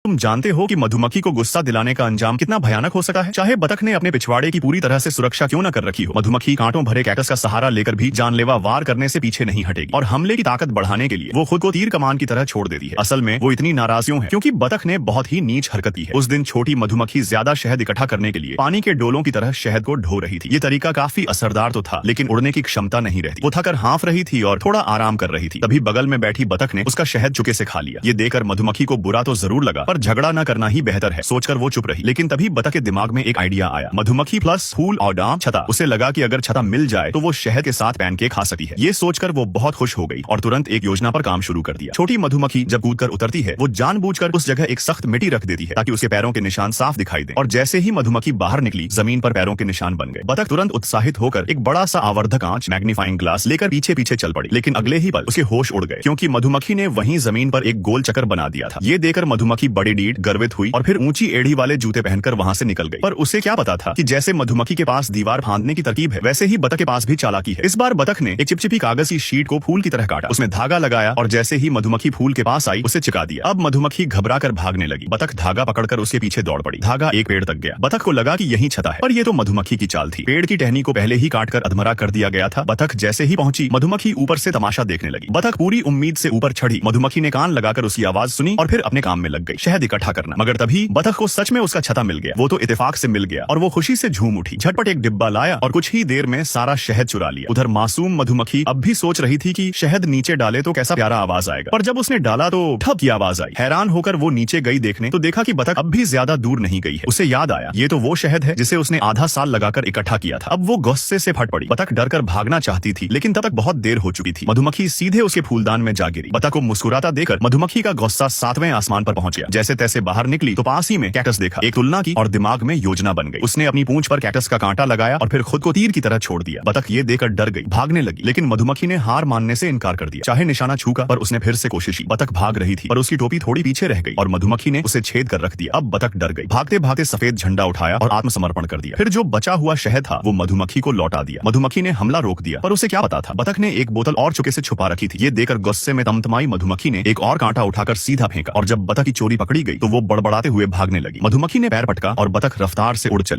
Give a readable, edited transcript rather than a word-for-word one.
तुम जानते हो कि मधुमक्खी को गुस्सा दिलाने का अंजाम कितना भयानक हो सकता है। चाहे बतख ने अपने पिछवाड़े की पूरी तरह से सुरक्षा क्यों न कर रखी हो, मधुमक्खी कांटों भरे कैक्टस का सहारा लेकर भी जानलेवा वार करने से पीछे नहीं हटेगी और हमले की ताकत बढ़ाने के लिए वो खुद को तीर कमान की तरह छोड़ देती है। असल में वो इतनी नाराज क्यों है? क्योंकि बतख ने बहुत ही नीच हरकत की है। उस दिन छोटी मधुमक्खी ज्यादा शहद इकट्ठा करने के लिए पानी के डोलों की तरह शहद को ढो रही थी। ये तरीका काफी असरदार तो था, लेकिन उड़ने की क्षमता नहीं रहती। वो थकर हाँफ रही थी और थोड़ा आराम कर रही थी। तभी बगल में बैठी बतख ने उसका शहद चुके से खा लिया। ये देखकर मधुमक्खी को बुरा तो जरूर लगा, पर झगड़ा न करना ही बेहतर है सोचकर वो चुप रही। लेकिन तभी बतख के दिमाग में एक आइडिया आया। मधुमक्खी प्लस फूल और डाम छता। उसे लगा कि अगर छता मिल जाए तो वो शहद के साथ पैनकेक खा सकती है। ये सोचकर वो बहुत खुश हो गई और तुरंत एक योजना पर काम शुरू कर दिया। छोटी मधुमक्खी जब कूदकर उतरती है, वो जानबूझकर उस जगह एक सख्त मिट्टी रख देती है ताकि उसके पैरों के निशान साफ दिखाई दें। और जैसे ही मधुमक्खी बाहर निकली, जमीन पर पैरों के निशान बन गए। बतख तुरंत उत्साहित होकर एक बड़ा सा आवर्धक आंच मैग्नीफाइंग ग्लास लेकर पीछे पीछे चल पड़ी। लेकिन अगले ही पल उसके होश उड़ गए, क्योंकि मधुमक्खी ने वहीं जमीन पर एक गोल चक्कर बना दिया था। ये देखकर मधुमक्खी बड़ी डीठ गर्वित हुई और फिर ऊंची एड़ी वाले जूते पहनकर वहां से निकल गई। पर उसे क्या पता था कि जैसे मधुमक्खी के पास दीवार फांदने की तरकीब है, वैसे ही बतख के पास भी चालाकी है। इस बार बतख ने एक चिपचिपी कागज की शीट को फूल की तरह काटा, उसमें धागा लगाया और जैसे ही मधुमक्खी फूल के पास आई, उसे चिपका दिया। अब मधुमक्खी घबराकर भागने लगी। बतख धागा पकड़कर उसके पीछे दौड़ पड़ी। धागा एक पेड़ तक गया। बतख को लगा कि यही छता है, पर यह तो मधुमक्खी की चाल थी। पेड़ की टहनी को पहले ही काटकर अधमरा कर दिया गया था। बतख जैसे ही पहुंची, मधुमक्खी ऊपर से तमाशा देखने लगी। बतख पूरी उम्मीद से ऊपर चढ़ी। मधुमक्खी ने कान लगाकर उसकी आवाज सुनी और फिर अपने काम में लग गई, शहद इकट्ठा करना। मगर तभी बतख को सच में उसका छता मिल गया। वो तो इत्तेफाक से मिल गया और वो खुशी से झूम उठी। झटपट एक डिब्बा लाया और कुछ ही देर में सारा शहद चुरा लिया। उधर मासूम मधुमक्खी अब भी सोच रही थी कि शहद नीचे डाले तो कैसा प्यारा आवाज आएगा, पर जब उसने डाला तो ठप की आवाज आई। हैरान होकर वो नीचे गई देखने, तो देखा कि बतख अब भी ज्यादा दूर नहीं गई है। उसे याद आया, ये तो वो शहद है जिसे उसने आधा साल लगाकर इकट्ठा किया था। अब वो गुस्से से फट पड़ी। बतख डरकर भागना चाहती थी, लेकिन तब तक बहुत देर हो चुकी थी। मधुमक्खी सीधे उसके फूलदान में जा गिरी। बतख को मुस्कुराता देखकर मधुमक्खी का गुस्सा 7वें आसमान पर पहुंच गया। जैसे तैसे बाहर निकली तो पास ही में कैक्टस देखा। एक तुलना की और दिमाग में योजना बन गई। उसने अपनी पूंछ पर कैक्टस का कांटा लगाया और फिर खुद को तीर की तरह छोड़ दिया। बतख ये देखकर डर गई, भागने लगी, लेकिन मधुमक्खी ने हार मानने से इनकार कर दिया। चाहे निशाना छूका, पर उसने फिर से कोशिश की। बतख भाग रही थी, पर उसकी टोपी थोड़ी पीछे रह गई और मधुमक्खी ने उसे छेद कर रख दिया। अब बतख डर गई, भागते भागते सफेद झंडा उठाया और आत्मसमर्पण कर दिया। फिर जो बचा हुआ शहद था वो मधुमक्खी को लौटा दिया। मधुमक्खी ने हमला रोक दिया, पर उसे क्या पता था बतख ने एक बोतल और चुके से छुपा रखी थी। ये देखकर गुस्से में तमतमाई मधुमक्खी ने एक और कांटा उठाकर सीधा फेंका और जब बतख की चोरी पकड़ी गई तो वो बड़बड़ाते हुए भागने लगी। मधुमक्खी ने पैर पटका और बतख रफ्तार से उड़ चली।